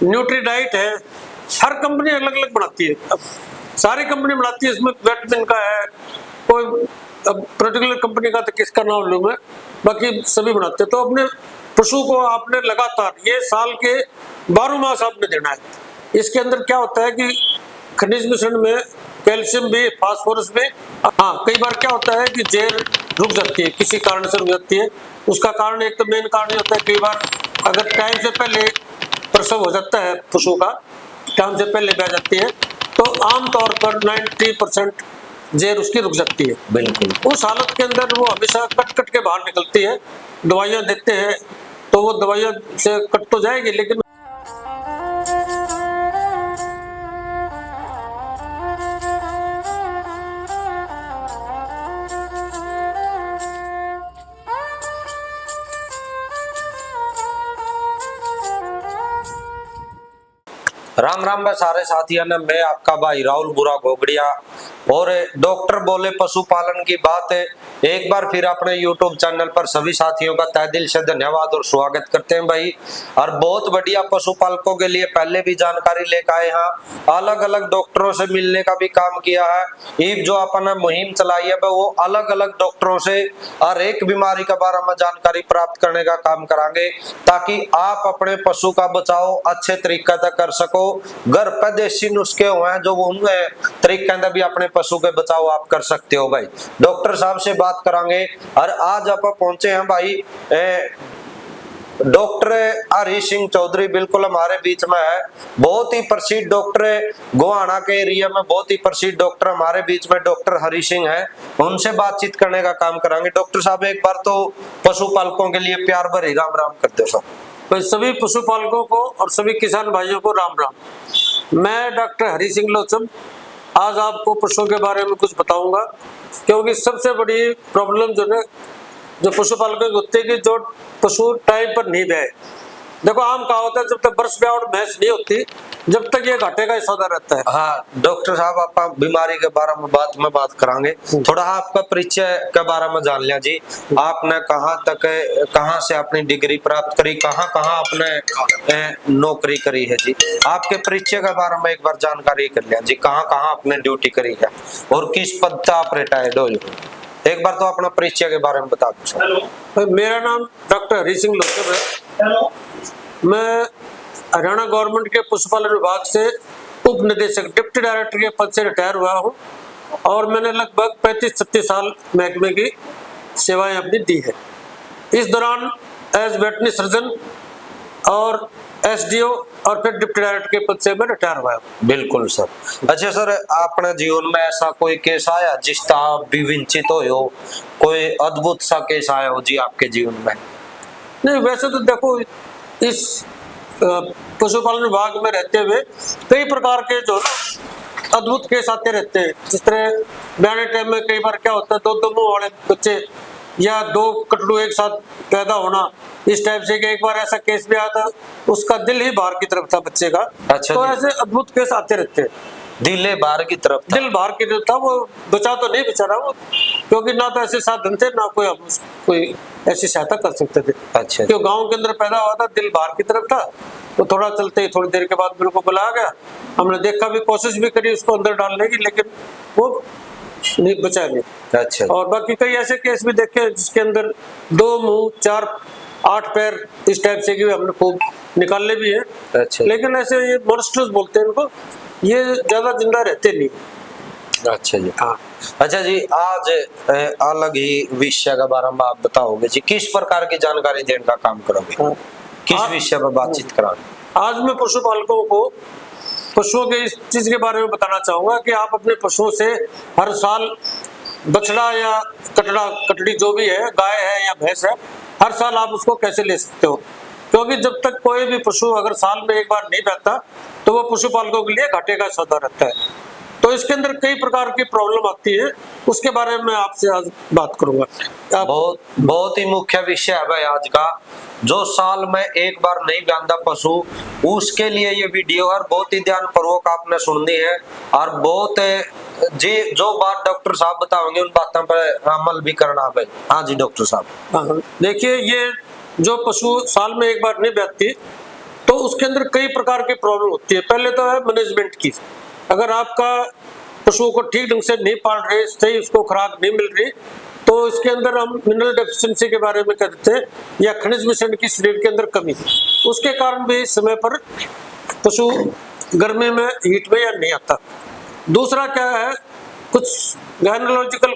न्यूट्रीडाइट है, हर कंपनी अलग अलग बनाती है। अब सारी कंपनी बनाती है, इसमें विटामिन का है, कोई अब पर्टिकुलर कंपनी का तो किसका नाम लूं मैं, बाकी सभी बनाते हैं। तो अपने पशु को आपने लगातार ये साल के 12 मास आपने देना है। इसके अंदर क्या होता है कि खनिज मिश्रण में कैल्शियम भी, फास्फोरस भी। हाँ, कई बार क्या होता है कि जेर रुक जाती है, किसी कारण से रुक जाती है। उसका कारण एक तो मेन कारण ये होता है, कई बार अगर टाइम से पहले प्रसव हो जाता है, पशु का टाइम से पहले बह जाती है, तो आमतौर पर 90% जेर उसकी रुक जाती है। बिल्कुल। उस हालत के अंदर वो हमेशा कट कट के बाहर निकलती है। दवाइयां देते हैं तो वो दवाइयां से कट तो जाएगी, लेकिन राम राम भाई सारे साथियों ने, मैं आपका भाई राहुल बुरा गोगड़िया। और डॉक्टर बोले पशुपालन की बात है, एक बार फिर अपने YouTube चैनल पर सभी साथियों का तहे दिल से धन्यवाद और स्वागत करते हैं भाई। और बहुत बढ़िया पशुपालकों के लिए पहले भी जानकारी लेकर आए हैं, अलग अलग डॉक्टरों से मिलने का भी काम किया है। ये जो अपन मुहिम चलाई है वो अलग अलग डॉक्टरों से हर एक बीमारी के बारे में जानकारी प्राप्त करने का काम करांगे, ताकि आप अपने पशु का बचाव अच्छे तरीके से कर सको। घर पे देसी नुस्खे हुए हैं जो उनमें तरीके से भी अपने पशु के बचाव आप कर सकते हो भाई। डॉक्टर साहब से बात करांगे। और आज आप पहुंचे हैं भाई डॉक्टर हरी सिंह चौधरी, बिल्कुल हमारे बीच में है। बहुत ही प्रसिद्ध डॉक्टर है, गोहाना के एरिया में बहुत ही प्रसिद्ध डॉक्टर हमारे बीच में डॉक्टर हरी सिंह है। उनसे बातचीत करने का काम करांगे। डॉक्टर साहब एक बार तो पशुपालकों के लिए प्यार भरी राम राम करते हो। भाई सभी पशुपालकों को और सभी किसान भाइयों को राम राम। मैं डॉक्टर हरी सिंह लोचन आज आपको पशुओं के बारे में कुछ बताऊंगा, क्योंकि सबसे बड़ी प्रॉब्लम जो है जो पशुपालकों की होती है कि जो पशु टाइम पर नहीं ब्याए। देखो आम कहा होता है, जब तक बरस ब्याह और भैंस नहीं होती, जब तक ये घाटे का ही सौदा रहता है। हाँ डॉक्टर साहब, आप बीमारी के बारे में बात करांगे। थोड़ा आपका परिचय के बारे में जान लिया जी। आपने कहाँ से अपनी डिग्री प्राप्त करी, कहाँ आपने नौकरी करी है जी। आपके परिचय के बारे में एक बार जानकारी कर लिया जी। कहाँ आपने ड्यूटी करी है और किस पद पर आप रिटायर्ड हो। एक बार तो अपना परिचय के बारे में बता दो। हेलो, मेरा नाम डॉक्टर हरी सिंह लोचन है। हेलो, मैं हरियाणा गवर्नमेंट के पशुपालन विभाग से उप निदेशक डिप्टी डायरेक्टर के पद से रिटायर हुआ हूँ, और मैंने लगभग 35-36 साल महकमे की सेवाएं अपनी दी है। इस दौरान एज वेटरनरी सर्जन और SDO और फिर डिप्टी डायरेक्टर के पद से मैं रिटायर हुआ हूँ। बिल्कुल सर। अच्छा सर, अपने जीवन में ऐसा कोई केस आया जिसका आप विविंचित हो, कोई अद्भुत सा केस आया हो जी आपके जीवन में? नहीं, वैसे तो देखो इस पशुपालन विभाग में रहते हुए कई प्रकार के जो ना अद्भुत केस आते रहते हैं। जिस तरह ब्याने टाइम में कई बार क्या होता है, दो मुंह वाले बच्चे या दो कटड़ू एक साथ पैदा होना, इस टाइप से। एक बार ऐसा केस भी आया था, उसका दिल ही बाहर की तरफ था बच्चे का। अच्छा, तो ऐसे अद्भुत केस आते रहते हैं। दिल बाहर की तरफ था? दिल बाहर की तरफ था। वो बचा तो नहीं बेचारा वो, क्योंकि ना तो ऐसे साधन थे, ना कोई ऐसी सहायता कर सकते थे। अच्छा, क्यों गांव के अंदर पैदा हुआ था, दिल बाहर की तरफ था। तो थोड़ा चलते ही थोड़ी देर के बाद मेरे को बुलाया गया। हमने देखा भी, कोशिश भी करी उसको अंदर डालने की, लेकिन वो नहीं बचा नहीं। अच्छा। और बाकी कई ऐसे केस भी देखे जिसके अंदर 2 मुंह 4 8 पैर इस टाइप से कि हमने खूब निकालने भी है। अच्छा। लेकिन ऐसे ये मॉन्स्टर्स बोलते हैं इनको, ये ज्यादा जिंदा रहते नहीं। अच्छा जी। हाँ। अच्छा जी, आज अलग ही विषय के बारे में आप बताओगे जी। किस प्रकार की जानकारी देने का काम करोगे? हाँ। किस विषय पर बातचीत कराओगे? आज मैं पशुपालकों को पशुओं के इस चीज के बारे में बताना चाहूंगा कि आप अपने पशुओं से हर साल बछड़ा या कटड़ी जो भी है, गाय है या भैंस है, हर साल आप उसको कैसे ले सकते हो। क्योंकि जब तक कोई भी पशु अगर साल में एक बार नहीं बहता, तो वो पशुपालकों के लिए घाटे का सौदा रहता है। तो इसके अंदर कई प्रकार की प्रॉब्लम आती है, उसके बारे में आपसे आज बात करूंगा। बहुत ही मुख्य विषय है भाई आज का। जो साल में एक बार नहीं बांधा पशु, उसके लिए ये वीडियो और बहुत ही ध्यान पूर्वक आपने सुननी है। और बहुत जी जो बात डॉक्टर साहब बताओगे उन बातों पर अमल भी करना है भाई। हाँ जी डॉक्टर साहब। देखिए, ये जो पशु साल में एक बार नहीं बैठती, तो उसके अंदर कई प्रकार की प्रॉब्लम होती है। पहले तो है मैनेजमेंट की। अगर आपका पशुओं को ठीक ढंग से नहीं पाल रहे, सही उसको खुराक नहीं मिल रही, तो इसके अंदर हम मिनरल डेफिशिएंसी के बारे में कहते हैं, या खनिज मिश्रण की शरीर के अंदर कमी, उसके कारण भी समय पर पशु गर्मी में हीट में या नहीं आता। दूसरा क्या है, कुछ गायनोलॉजिकल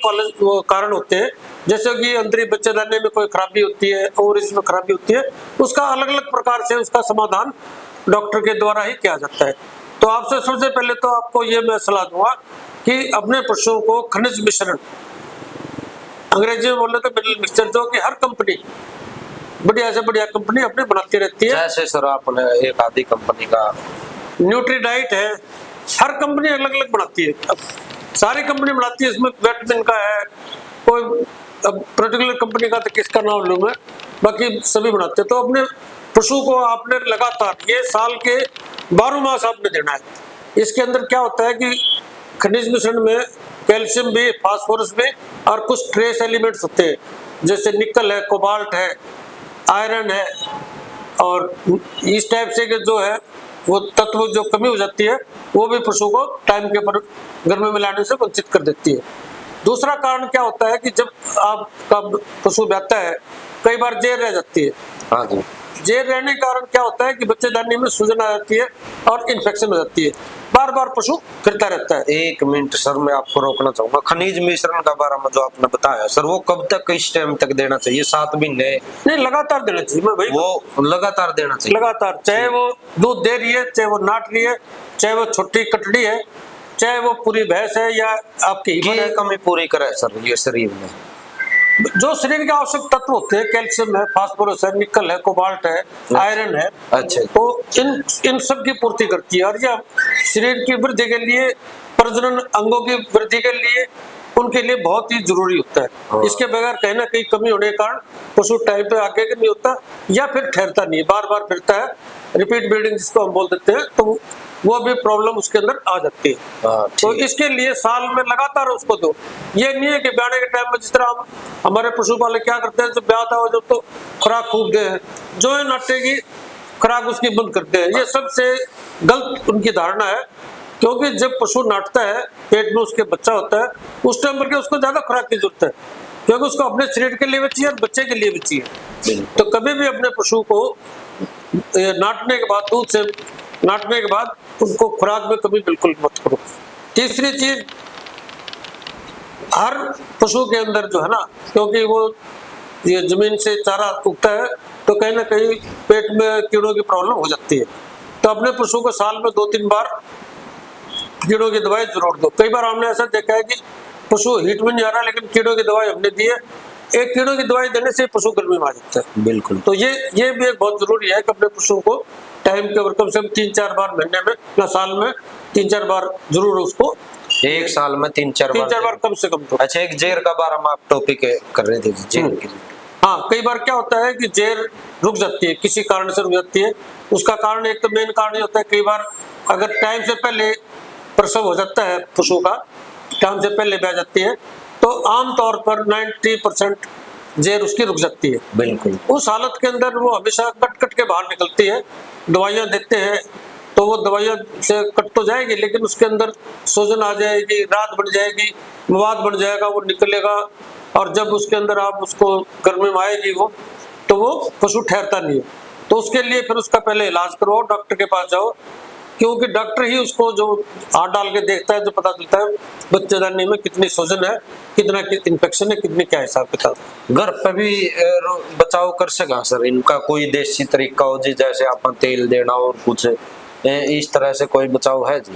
कारण होते हैं, जैसे कि अंतरी बच्चेदानी में कोई खराबी होती है और इसमें खराबी होती है, उसका अलग अलग प्रकार से उसका समाधान डॉक्टर के द्वारा ही किया जाता है। तो आपसे सबसे पहले तो आपको ये मैं सलाह दूंगा कि अपने पशुओं को खनिज मिश्रण, अंग्रेजी में बोले तो मिनरल मिक्सचर, जो कि हर कंपनी बढ़िया से बढ़िया कंपनी अपनी बनाती रहती है। जैसे सर आपने एक आधी कंपनी का न्यूट्रीडाइट है, हर कंपनी अलग अलग बनाती है। अब सारी कंपनी बनाती है, इसमें विटामिन का है, कोई पर्टिकुलर कंपनी का तो किसका नाम लूं मैं, बाकी सभी बनाते हैं। तो अपने पशु को आपने लगातार ये साल के 12 मास आपने देना है। इसके अंदर क्या होता है कि खनिज मिश्रण में कैल्शियम भी, फास्फोरस भी, और कुछ ट्रेस एलिमेंट्स होते हैं, जैसे निकल है, कोबाल्ट है, आयरन है, और इस टाइप से के जो है वो तत्व जो कमी हो जाती है, वो भी पशु को टाइम के ऊपर गर्मी में लाने से वंचित कर देती है। दूसरा कारण क्या होता है कि जब आपका पशु ब्याता है, कई बार जेर रह जाती है। हाँ जी। जेर रहने के कारण क्या होता है कि बच्चेदानी में सूजन आ जाती है और इन्फेक्शन हो जाती है, बार बार पशु फिरता रहता है। 1 मिनट सर, मैं आपको रोकना चाहूंगा। खनिज मिश्रण का बारे में जो आपने बताया सर, वो कब तक, किस टाइम तक देना चाहिए? 7 महीने? नहीं, लगातार देना चाहिए। मैं भाई वो लगातार देना चाहिए, लगातार, चाहे वो दूध दे रही है, चाहे वो नाट रही है, चाहे वो छोटी कटड़ी है, चाहे वो पूरी भैंस है, या आपकी ये कमी पूरी करे सर ये शरीर में। जो शरीर के आवश्यक तत्व होते हैं, कैल्शियम है, फास्फोरस है, निकल है, कोबाल्ट है, आयरन है, अच्छा। तो इन सब की पूर्ति करती है। और यह शरीर की वृद्धि के लिए, प्रजनन अंगों की वृद्धि के लिए, उनके लिए बहुत ही जरूरी होता है। इसके बगैर कहीं ना कहीं कमी होने के कारण पशु टाइम पे आगे नहीं होता, या फिर ठहरता नहीं, बार बार फिरता है, रिपीट ब्रीडिंग जिसको हम बोल देते हैं, तो वो भी प्रॉब्लम उसके अंदर आ जाती है। तो इसके लिए साल में लगातार उसको दो। ये नहीं है कि ब्याने के टाइम में, जिस तरह हम हमारे पशुपालक क्या करते हैं, जब ब्याता हो जब तो खुराक खूब दे, जो है नाटेगी खुराक उसकी बंद करते हैं। ये सबसे गलत उनकी धारणा है, क्योंकि जब पशु नाटता है, पेट में उसके बच्चा होता है, उस टाइम पर के उसको ज्यादा खुराक की जरूरत है, क्योंकि उसको अपने शरीर के लिए भी चाहिए और बच्चे के लिए भी चाहिए। तो कभी भी अपने पशु को नाटने के बाद, दूध से नाटने के बाद उनको खुराक में कभी बिल्कुल मत करो। तीसरी चीज, हर पशु के अंदर जो है ना, क्योंकि वो ये जमीन से चारा उगता है, तो कहीं ना कहीं पेट में कीड़ों की प्रॉब्लम हो जाती है। तो अपने पशु को साल में 2-3 बार कीड़ों की दवाई जरूर दो। कई बार हमने ऐसा देखा है कि पशु हीट में नहीं आ रहा, लेकिन कीड़ों की दवाई हमने दी है, एक कीड़ों की दवाई देने से पशु गर्मी में आ जाता है। बिल्कुल। तो ये भी एक बहुत जरूरी है कि अपने पशु को टाइम के ऊपर कम से कम 3-4 बार महीने में या साल में 3-4 बार जरूर उसको, एक साल में 3-4 बार कम से कम। तो अच्छा, एक जेर का बारे में आप टॉपिक कर रहे थे, जेर के लिए। हाँ, कई बार क्या होता है कि जेर रुक जाती है, किसी कारण से रुक जाती है। उसका कारण, एक तो मेन कारण ये होता है, कई बार अगर टाइम से पहले प्रसव हो जाता है पशु का, टाइम से पहले ब्याह जाती है, तो आमतौर पर 90% जेर उसकी रुक जाती है। बिल्कुल। उस हालत के अंदर वो हमेशा कट के बाहर निकलती है। दवाइयां देते हैं तो वो दवाइयां से कट तो जाएगी, लेकिन उसके अंदर सूजन आ जाएगी, रात बन जाएगी, मवाद बन जाएगा, वो निकलेगा, और जब उसके अंदर आप उसको गर्मी में आएगी वो, तो वो पशु ठहरता नहीं है। तो उसके लिए फिर उसका पहले इलाज करवाओ, डॉक्टर के पास जाओ, क्योंकि डॉक्टर ही उसको जो हाथ डाल के देखता है, जो पता चलता है बच्चेदानी में कितनी सूजन है, कितना इन्फेक्शन है, कितनी क्या हिसाब किताब। घर पे भी बचाव कर सका सर इनका? कोई देसी तरीका हो जी, जैसे आप तेल देना और कुछ इस तरह से कोई बचाव है जी?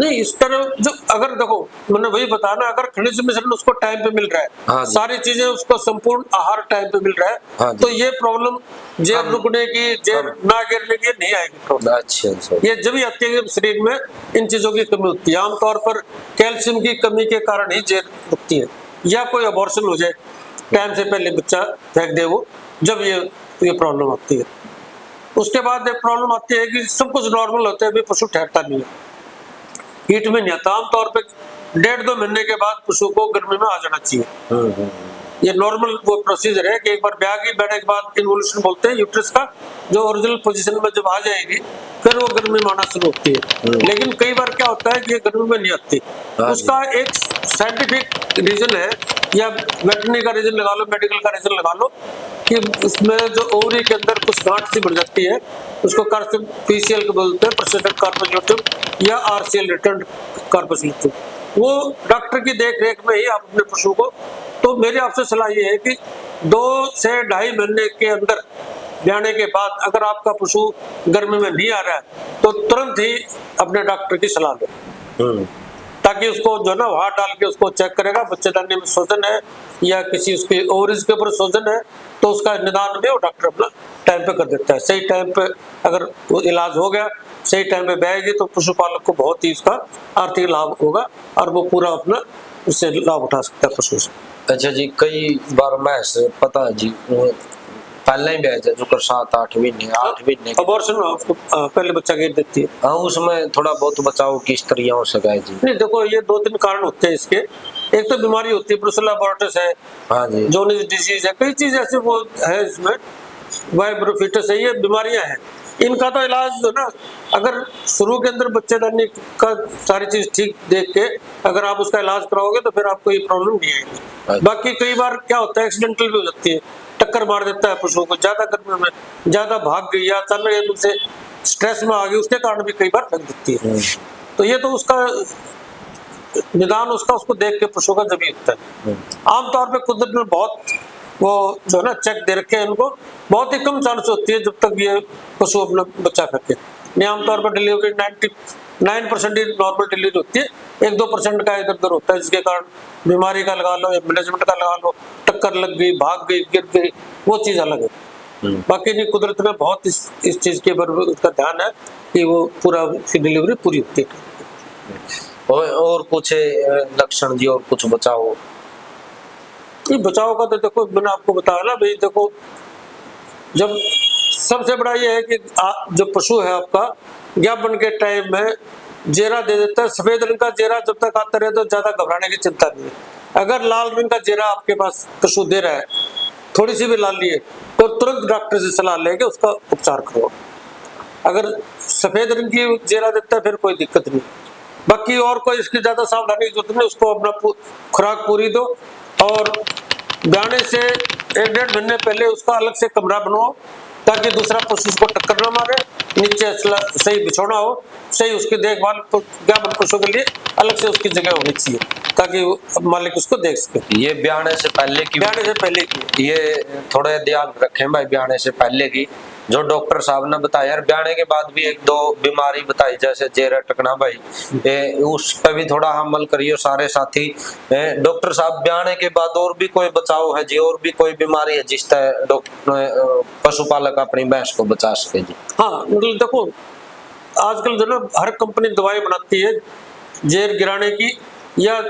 नहीं, इस तरह जो, अगर देखो मैंने वही बताया ना, अगर खनिज मिश्रण उसको टाइम पे मिल रहा है, हाँ, सारी चीजें उसको संपूर्ण आहार टाइम पे मिल रहा है, हाँ, तो ये प्रॉब्लम जेर रुकने की, जेर ना गिरने की नहीं आएगी प्रॉब्लम। अच्छा। ये जब ही आती है कि शरीर में इन चीजों की कमी होती है। आमतौर पर कैल्शियम की कमी के कारण ही जेर रुकती है, या कोई अबॉर्शन हो जाए, टाइम से पहले बच्चा फेंक दे वो, जब ये प्रॉब्लम आती है। उसके बाद एक प्रॉब्लम आती है कि सब कुछ नॉर्मल होता है, अभी पशु ठहरता नहीं है, हीट में नहीं आता। आमतौर पर 1.5-2 महीने के बाद पशु को गर्मी में आ जाना चाहिए। ये नॉर्मल वो प्रोसीजर है कि एक बार ब्याह बैठने के बाद इन्वोल्यूशन बोलते हैं यूट्रस का, जो ओरिजिनल पोजीशन में जब आ जाएगी फिर वो गर्मी में आना शुरू होती है। लेकिन कई बार क्या होता है कि ये गर्मी में नहीं आती, उसका एक साइंटिफिक रीजन है, या वेटरनरी का रीजन लगा लो, मेडिकल का रीजन लगा लो, कि उसमें जो ओवरी के अंदर कुछ गांठ सी बढ़ जाती है, उसको पीसीएल के बोलते हैं, पर्सिस्टेंट कार्पस ल्यूटियम, या आरसीएल रिटर्न कार्पस ल्यूटियम। वो डॉक्टर की देख रेख में ही आप अपने पशु को, तो मेरी आपसे सलाह ये है कि 2 से 2.5 महीने के अंदर ब्याने के बाद अगर आपका पशु गर्मी में नहीं आ रहा है तो तुरंत ही अपने डॉक्टर की सलाह लें, ताकि उसको जो ना हाथ डाल के उसको चेक करेगा बच्चेदानी में सूजन है या किसी उसके ओवरीज के ऊपर सूजन है, तो उसका निदान भी वो डॉक्टर अपना टाइम पे कर देता है। सही टाइम पे अगर वो इलाज हो गया, सही टाइम पे बहेगी, तो पशुपालक को बहुत ही इसका आर्थिक लाभ होगा और वो पूरा अपना उससे लाभ उठा सकता है पशु से। अच्छा जी, कई बार मैं पता है जी, पहले ही ब्याज है जो कर 7-8 महीने 8 महीने अबॉर्शन उसको पहले बच्चा गिर देती है। हाँ, उसमें थोड़ा बहुत बचाव किस तरह हो सका है जी? नहीं देखो, ये 2-3 कारण होते हैं इसके। एक तो बीमारी होती है, ब्रुसेला अबॉर्टस है, हाँ जी, जोनिस डिजीज है, कई चीज ऐसे वो है इसमें, वाइब्रोफिटस है, ये बीमारियां हैं। इनका तो इलाज जो ना, अगर शुरू के अंदर बच्चेदानी का सारी चीज ठीक देख के अगर आप उसका इलाज कराओगे तो फिर आपको ये प्रॉब्लम नहीं आएगी। बाकी कई बार क्या होता है, एक्सीडेंटल भी हो जाती है, टक्कर मार देता है पशु को, ज्यादा गर्मी में ज्यादा भाग गई या अचानक से स्ट्रेस में आ गई, उसके कारण भी कई बार फेंक देती है। तो ये तो उसका निदान उसको देख के पशु का जब ही होता है। आमतौर पे कुदरत में बहुत वो जो है ना चेक दे रखे हैं उनको, बहुत ही कम चांस होती है जब तक ये पशु अपना बच्चा फेंके। नहीं, आमतौर पर डिलीवरी 99% ही नॉर्मल डिलीवरी होती है, 1-2% का इधर उधर होता है, जिसके कारण बीमारी का लगा लो या मैनेजमेंट का लगा लो, टक्कर लग गई, भाग गई, गिर गई, वो चीज अलग है। बाकी नहीं, कुदरत में बहुत इस चीज के ऊपर उसका ध्यान है कि वो पूरा डिलीवरी पूरी होती है। और कुछ लक्षण जी, और कुछ बचाव? ये बचाव का तो देखो मैंने आपको बताया ना भाई, देखो जब सबसे बड़ा ये है कि जो पशु है आपका ज्ञापन के टाइम में जेरा दे देता है, सफेद रंग का जेरा जब तक आता रहे तो ज्यादा घबराने की चिंता नहीं है। अगर लाल रंग का जेरा आपके पास पशु दे रहा है, थोड़ी सी भी लाली है, तो तुरंत डॉक्टर से सलाह लेके उसका उपचार करो। अगर सफेद रंग की जेरा देता है फिर कोई दिक्कत नहीं, बाकी और कोई इसकी ज्यादा सावधानी की जरूरत नहीं। उसको अपना खुराक पूरी दो, और ब्याने से 1-1.5 महीने पहले उसका अलग से कमरा बनाओ, ताकि दूसरा पशु उसको टक्कर ना मारे, नीचे सही बिछौना हो, सही उसकी देखभाल ज्ञापन पशु के लिए अलग से उसकी जगह होनी चाहिए, ताकि मालिक उसको देख सके। ये ब्याने से पहले की, ब्याने से पहले की ये थोड़े ध्यान रखें भाई, ब्याने से पहले की जो डॉक्टर साहब ने बताया, यार ब्याने के बाद भी 1-2 बीमारी बताई, जैसे जेरा टकना भाई, उस पर भी थोड़ा अमल करियो सारे साथी। डॉक्टर साहब, ब्याने के बाद और भी कोई बचाव है जी, और भी कोई बीमारी है जिस तरह डॉक्टर पशुपालक अपनी भैंस को बचा सके जी? हाँ, मतलब देखो आजकल जो ना हर कंपनी दवाई बनाती है जेर गिराने की या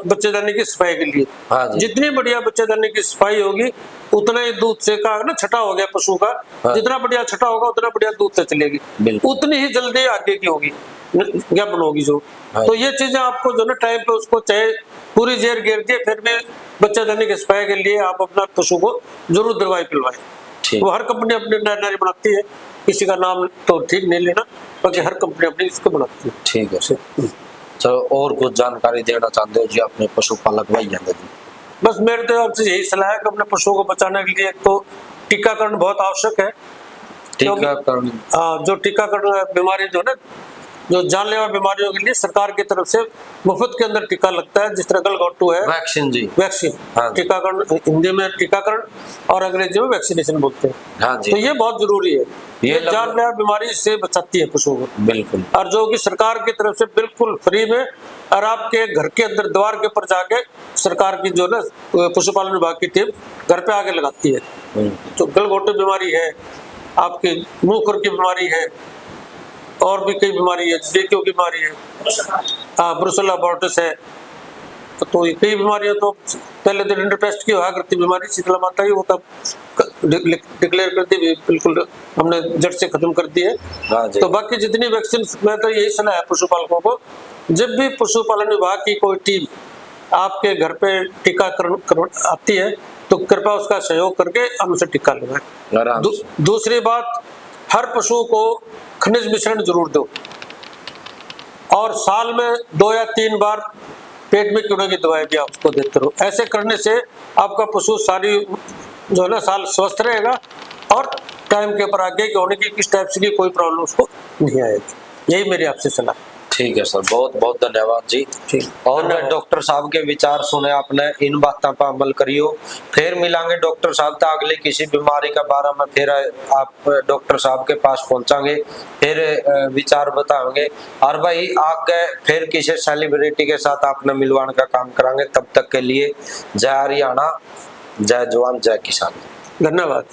बच्चेदानी की सफाई के लिए। हाँ जी। जितनी बढ़िया बच्चेदानी की सफाई होगी उतना ही दूध से का ना छटा हो गया पशु का, हाँ। जितना बढ़िया छटा होगा उतना बढ़िया दूध से चलेगी, उतनी ही जल्दी आगे की होगी, ज्ञापन होगी जो। हाँ। तो ये चीजें आपको जो ना टाइम पे उसको चाहे पूरी जेर गिर दिए फिर भी बच्चेदानी की सफाई के लिए आप अपना पशु को जरूर दवाई पिलवाएं। वो हर कंपनी अपनी नई बनाती है, किसी का नाम तो ठीक नहीं लेना, बाकी हर कंपनी अपनी इसको बनाती है। ठीक है, चलो और कुछ जानकारी देना चाहते हो जी अपने पशुपालक भाई जी? बस मेरे तो आपसे यही सलाह है कि अपने पशुओं को बचाने के लिए एक तो टीकाकरण बहुत आवश्यक है। टीकाकरण? जो टीकाकरण बीमारी जो ना, जो जानलेवा बीमारियों के लिए सरकार की तरफ से मुफ्त के अंदर टीका लगता है, जिस तरह गलघोटू है, वैक्सीन जी, वैक्सीन, हाँ। टीकाकरण हिंदी में टीकाकरण और अंग्रेजी में वैक्सीनेशन बोलते हैं। हाँ जी। तो ये बहुत जरूरी है, ये जानलेवा बीमारी से बचाती है पशुओं को, बिल्कुल। और जो कि सरकार की तरफ से बिल्कुल फ्री में, और आपके घर के अंदर द्वार के ऊपर जाके सरकार की जो ना पशुपालन विभाग की टीम घर पे आके लगाती है। तो गलघोटू बीमारी है, आपकी मुंह खुर की बीमारी है, और भी कई बीमारी है, डेंगू की बीमारी है, ब्रुसेला अबॉर्टस है, तो ये कई बीमारियां तो पहले तो रिंडरपेस्ट की हुआ करती बीमारी, शीतला माता की, वो तब डिक्लेयर कर दी, बिल्कुल हमने जड़ से खत्म कर दी है। तो बाकी जितनी वैक्सीन, मैं तो यही सलाह है पशुपालकों को, जब भी पशुपालन विभाग की कोई टीम आपके घर पे टीकाकरण आती है तो कृपया उसका सहयोग करके हम उसे टीका लगाएं। आराम से। दूसरी बात, हर पशु को खनिज मिश्रण जरूर दो और साल में 2 या 3 बार पेट में कीड़ों की दवाई भी आप उसको देते रहो। ऐसे करने से आपका पशु सारी जो है ना साल स्वस्थ रहेगा और टाइम के ऊपर आगे की होने की किस टाइप से की कोई प्रॉब्लम उसको नहीं आएगी। यही मेरी आपसे सलाह। ठीक है सर, बहुत बहुत धन्यवाद जी। ठीक। और डॉक्टर साहब के विचार सुने आपने, इन बातों पर अमल करियो। फिर मिलांगे डॉक्टर साहब तक अगली किसी बीमारी का बारे में, फिर आप डॉक्टर साहब के पास पहुंचांगे, फिर विचार बताएंगे। और भाई आगे फिर किसी सेलिब्रिटी के साथ आपने मिलवाने का काम करांगे। तब तक के लिए जय हरियाणा, जय जवान, जय किसान। धन्यवाद।